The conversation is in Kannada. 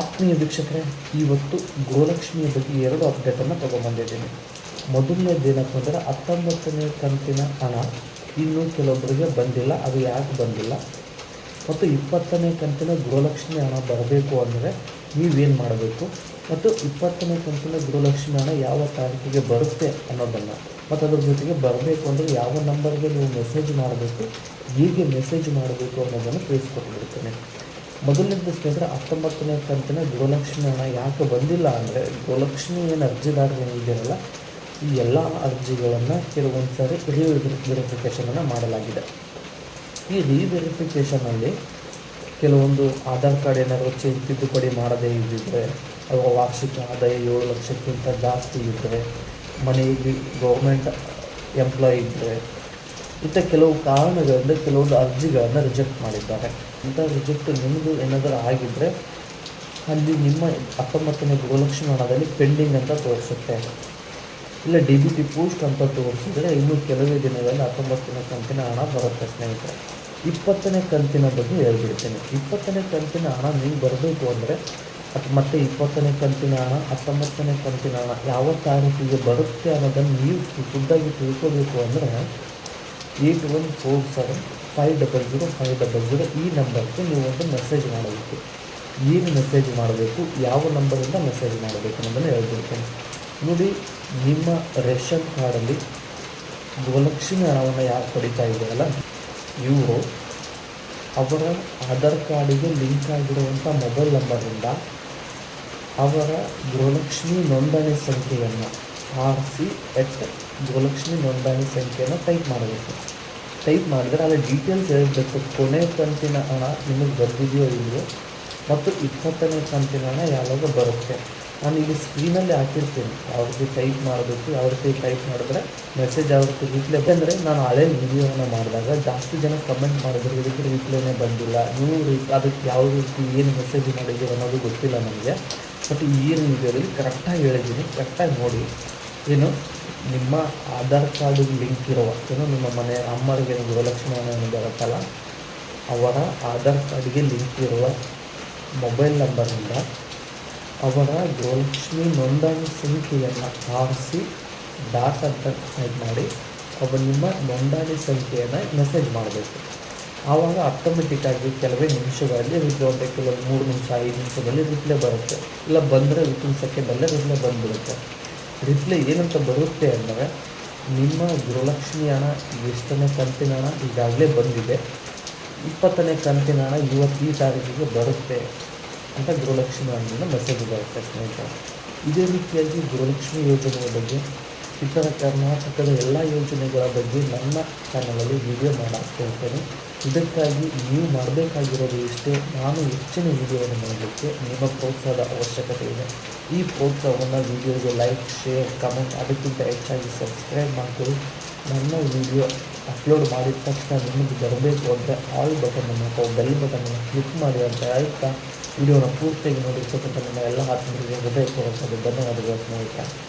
ಆತ್ಮೀಯ ವೀಕ್ಷಕರೇ, ಇವತ್ತು ಗೃಹಲಕ್ಷ್ಮಿಯ ಬಗ್ಗೆ 2 ಅಪ್ಡೇಟನ್ನು ತೊಗೊಂಬಂದಿದ್ದೀನಿ. ಮೊದಲನೇದು ಏನಪ್ಪ ಅಂದರೆ 19ನೇ ಕಂತಿನ ಹಣ ಇನ್ನೂ ಕೆಲವೊಬ್ಬರಿಗೆ ಬಂದಿಲ್ಲ. ಅದು ಯಾಕೆ ಬಂದಿಲ್ಲ ಮತ್ತು 20ನೇ ಕಂತಿನ ಗೃಹಲಕ್ಷ್ಮಿ ಹಣ ಬರಬೇಕು ಅಂದರೆ ನೀವೇನು ಮಾಡಬೇಕು ಮತ್ತು 20ನೇ ಕಂತಿನ ಗೃಹಲಕ್ಷ್ಮಿ ಹಣ ಯಾವ ತಾರೀಕಿಗೆ ಬರುತ್ತೆ ಅನ್ನೋದನ್ನು ಮತ್ತು ಅದ್ರ ಜೊತೆಗೆ ಬರಬೇಕು ಅಂದರೆ ಯಾವ ನಂಬರ್ಗೆ ನೀವು ಮೆಸೇಜ್ ಮಾಡಬೇಕು, ಹೇಗೆ ಮೆಸೇಜ್ ಮಾಡಬೇಕು ಅನ್ನೋದನ್ನು ತಿಳಿಸ್ಕೊಟ್ಬಿಡ್ತೇನೆ. ಮೊದಲನೇದು ಸ್ನೇಹಿತರೆ, 19ನೇ ಕಂತಿನ ಗೃಹಲಕ್ಷ್ಮಿ ಹಣ ಯಾಕೆ ಬಂದಿಲ್ಲ ಅಂದರೆ ಗೃಹಲಕ್ಷ್ಮಿ ಏನು ಅರ್ಜಿದಾರರು ಏನಿದ್ದೀರಲ್ಲ, ಈ ಎಲ್ಲ ಅರ್ಜಿಗಳನ್ನು ಕೆಲವೊಂದು ಸಾರಿ ರಿವೆರಿಫಿಕೇಷನನ್ನು ಮಾಡಲಾಗಿದೆ. ಈ ರಿವೆರಿಫಿಕೇಷನಲ್ಲಿ ಕೆಲವೊಂದು ಆಧಾರ್ ಕಾರ್ಡ್ ಏನಾದರೂ ತಿದ್ದುಪಡಿ ಮಾಡದೇ ಇದ್ದಿದ್ದರೆ, ಅಥವಾ ವಾರ್ಷಿಕ ಆದಾಯ 7 ಲಕ್ಷಕ್ಕಿಂತ ಜಾಸ್ತಿ ಇದ್ದರೆ, ಮನೆಯಲ್ಲಿ ಗೌರ್ಮೆಂಟ್ ಎಂಪ್ಲಾಯಿ ಇದ್ದರೆ, ಇಂಥ ಕೆಲವು ಕಾರಣಗಳಿಂದ ಕೆಲವೊಂದು ಅರ್ಜಿಗಳನ್ನು ರಿಜೆಕ್ಟ್ ಮಾಡಿದ್ದಾರೆ. ಇಂಥ ರಿಜೆಕ್ಟ್ ನಿಮ್ಮದು ಏನಾದರೂ ಆಗಿದ್ದರೆ ಅಲ್ಲಿ ನಿಮ್ಮ 19ನೇ ಗೃಹಲಕ್ಷ್ಮಿ ಹಣದಲ್ಲಿ ಪೆಂಡಿಂಗ್ ಅಂತ ತೋರಿಸುತ್ತೆ. ಇಲ್ಲ DBT ಪೋಸ್ಟ್ ಅಂತ ತೋರಿಸಿದರೆ ಇನ್ನೂ ಕೆಲವೇ ದಿನಗಳಲ್ಲಿ 19ನೇ ಕಂತಿನ ಹಣ ಬರುತ್ತೆ ಸ್ನೇಹಿತರೆ. 20ನೇ ಕಂತಿನ ಬಗ್ಗೆ ಹೇಳ್ಬಿಡ್ತೇನೆ. 20ನೇ ಕಂತಿನ ಹಣ ನೀವು ಬರಬೇಕು ಅಂದರೆ ಮತ್ತು 20ನೇ ಕಂತಿನ ಹಣ 19ನೇ ಕಂತಿನ ಹಣ ಯಾವ ತಾರೀಕಿಗೆ ಬರುತ್ತೆ ಅನ್ನೋದನ್ನು ನೀವು ಖುದ್ದಾಗಿ ತಿಳ್ಕೋಬೇಕು ಅಂದರೆ 8147500500 ಈ ನಂಬರ್ಗೆ ನೀವು ಒಂದು ಮೆಸೇಜ್ ಮಾಡಬೇಕು. ಏನು ಮೆಸೇಜ್ ಮಾಡಬೇಕು, ಯಾವ ನಂಬರಿಂದ ಮೆಸೇಜ್ ಮಾಡಬೇಕು ಅನ್ನೋದನ್ನು ಹೇಳ್ಬಿಡ್ತೇನೆ. ನೋಡಿ, ನಿಮ್ಮ ರೇಷನ್ ಕಾರ್ಡಲ್ಲಿ ಗೃಹಲಕ್ಷ್ಮಿ ಹಣವನ್ನು ಯಾರು ಪಡಿತಾ ಇದ್ದಾರಲ್ಲ, ಇವರು ಅವರ ಆಧಾರ್ ಕಾರ್ಡಿಗೆ ಲಿಂಕ್ ಆಗಿರುವಂಥ ಮೊಬೈಲ್ ನಂಬರಿಂದ ಅವರ ಗೃಹಲಕ್ಷ್ಮಿ ನೋಂದಣಿ ಸಂಖ್ಯೆಯನ್ನು ಗೃಹಲಕ್ಷ್ಮಿ ನೋಂದಣಿ ಸಂಖ್ಯೆಯನ್ನು ಟೈಪ್ ಮಾಡಬೇಕು. ಟೈಪ್ ಮಾಡಿದರೆ ಅಲ್ಲಿ ಡೀಟೇಲ್ಸ್ ಹೇಳಬೇಕು. ಕೊನೆ ಕಂತಿನ ಹಣ ನಿಮಗೆ ಬಂದಿದೆಯೋ ಇಲ್ಲವೋ ಮತ್ತು 20ನೇ ಕಂತಿನ ಹಣ ಯಾವಾಗ ಬರುತ್ತೆ. ನಾನು ಇಲ್ಲಿ ಸ್ಕ್ರೀನಲ್ಲಿ ಹಾಕಿರ್ತೀನಿ ಯಾವ ರೀತಿ ಟೈಪ್ ಮಾಡಬೇಕು. ಯಾವ ರೀತಿ ಟೈಪ್ ಮಾಡಿದ್ರೆ ಮೆಸೇಜ್ ಯಾವ ರೀತಿ ರಿಪ್ಲೈ ಅಂದರೆ, ನಾನು ಹಳೆ ವಿಡಿಯೋವನ್ನು ಮಾಡಿದಾಗ ಜಾಸ್ತಿ ಜನ ಕಮೆಂಟ್ ಮಾಡಿದ್ರು ಇದಕ್ಕೆ ರಿಪ್ಲೈನೇ ಬಂದಿಲ್ಲ, ನೀವು ಅದಕ್ಕೆ ಯಾವ ರೀತಿ ಏನು ಮೆಸೇಜ್ ಮಾಡಿದ್ದೀರ ಅನ್ನೋದು ಗೊತ್ತಿಲ್ಲ ನನಗೆ. ಬಟ್ ಈ ವಿಡಿಯೋದಲ್ಲಿ ಕರೆಕ್ಟಾಗಿ ಹೇಳಿದ್ದೀನಿ, ಕರೆಕ್ಟಾಗಿ ನೋಡಿ. ಏನು ನಿಮ್ಮ ಆಧಾರ್ ಕಾರ್ಡಿಗೆ ಲಿಂಕ್ ಇರುವ ನಿಮ್ಮ ಮನೆ ಅಮ್ಮರಿಗೆ ಗೃಹಲಕ್ಷ್ಮಿ ಹಣ ಬರುತ್ತಲ್ಲ, ಅವರ ಆಧಾರ್ ಕಾರ್ಡಿಗೆ ಲಿಂಕ್ ಇರುವ ಮೊಬೈಲ್ ನಂಬರಿಂದ ಅವರ ಗೃಹಲಕ್ಷ್ಮಿ ನೋಂದಣಿ ಸಂಖ್ಯೆಯನ್ನು ಡಾಟ್ ಅಂತ ಟೈಪ್ ಮಾಡಿ ನಿಮ್ಮ ನೋಂದಣಿ ಸಂಖ್ಯೆಯನ್ನು ಮೆಸೇಜ್ ಮಾಡಬೇಕು. ಆವಾಗ ಆಟೋಮೆಟಿಕ್ಕಾಗಿ ಕೆಲವೇ ನಿಮಿಷಗಳಲ್ಲಿ ರಿಪ್ಲೈ, ಒಂದು ಕೆಲವು 3 ನಿಮಿಷ 5 ನಿಮಿಷದಲ್ಲಿ ರಿಪ್ಲೈ ಬರುತ್ತೆ. ಇಲ್ಲ ಬಂದರೆ ವಿತಿನ್ ಸೆಕೆಂಡಲ್ಲೇ ರಿಪ್ಲೈ ಬಂದುಬಿಡುತ್ತೆ. ರಿಪ್ಲೈ ಏನಂತ ಬರುತ್ತೆ ಅಂದರೆ, ನಿಮ್ಮ ಗೃಹಲಕ್ಷ್ಮಿ ಹಣ ಎಷ್ಟನೇ ಕಂತಿನ ಹಣ ಈಗಾಗಲೇ ಬಂದಿದೆ, 20ನೇ ಕಂತಿನ ಹಣ ಈ ತಾರೀಕಿಗೆ ಬರುತ್ತೆ ಅಂತ ಗೃಹಲಕ್ಷ್ಮಿ ಹಣದಿಂದ ಮೆಸೇಜ್ ಬರುತ್ತೆ ಸ್ನೇಹಿತರೆ. ಇದೇ ರೀತಿಯಾಗಿ ಗೃಹಲಕ್ಷ್ಮಿ ಯೋಜನೆಯ ಬಗ್ಗೆ, ಇತರ ಕರ್ನಾಟಕದ ಎಲ್ಲ ಯೋಜನೆಗಳ ಬಗ್ಗೆ ನನ್ನ ಚಾನಲಲ್ಲಿ ವಿಡಿಯೋ ಮಾಡಾಕ್ತಿರ್ತೇನೆ. ಇದಕ್ಕಾಗಿ ನೀವು ಮಾಡಬೇಕಾಗಿರೋದು ಇಷ್ಟೇ, ನಾನು ಹೆಚ್ಚಿನ ವಿಡಿಯೋವನ್ನು ಮಾಡಲಿಕ್ಕೆ ನಿಮ್ಮ ಪ್ರೋತ್ಸಾಹದ ಅವಶ್ಯಕತೆ ಇದೆ. ಈ ಪ್ರೋತ್ಸಾಹವನ್ನು ವಿಡಿಯೋಗೆ ಲೈಕ್, ಶೇರ್, ಕಮೆಂಟ್, ಅದಕ್ಕಿಂತ ಹೆಚ್ಚಾಗಿ ಸಬ್ಸ್ಕ್ರೈಬ್ ಮಾಡ್ಕೊಳ್ಳಿ. ನನ್ನ ವಿಡಿಯೋ ಅಪ್ಲೋಡ್ ಮಾಡಿದ ತಕ್ಷಣ ನಿಮಗೆ ಬರಬೇಕು ಅಂದರೆ ಆಲ್ ಬಟನನ್ನು ಅಥವಾ ಬೆಲ್ ಬಟನನ್ನು ಕ್ಲಿಕ್ ಮಾಡಿ ಅಂತ ಹೇಳ್ತಾ ವಿಡಿಯೋನ ಪೂರ್ತಿಯಾಗಿ ನೋಡಿರ್ತಕ್ಕಂಥ ನಿಮ್ಮ ಎಲ್ಲ ಆತ್ಮೀಯರಿಗೆ ಹೃದಯಪೂರ್ವಕ ಧನ್ಯವಾದಗಳು ಸ್ನೇಹಿತರೆ.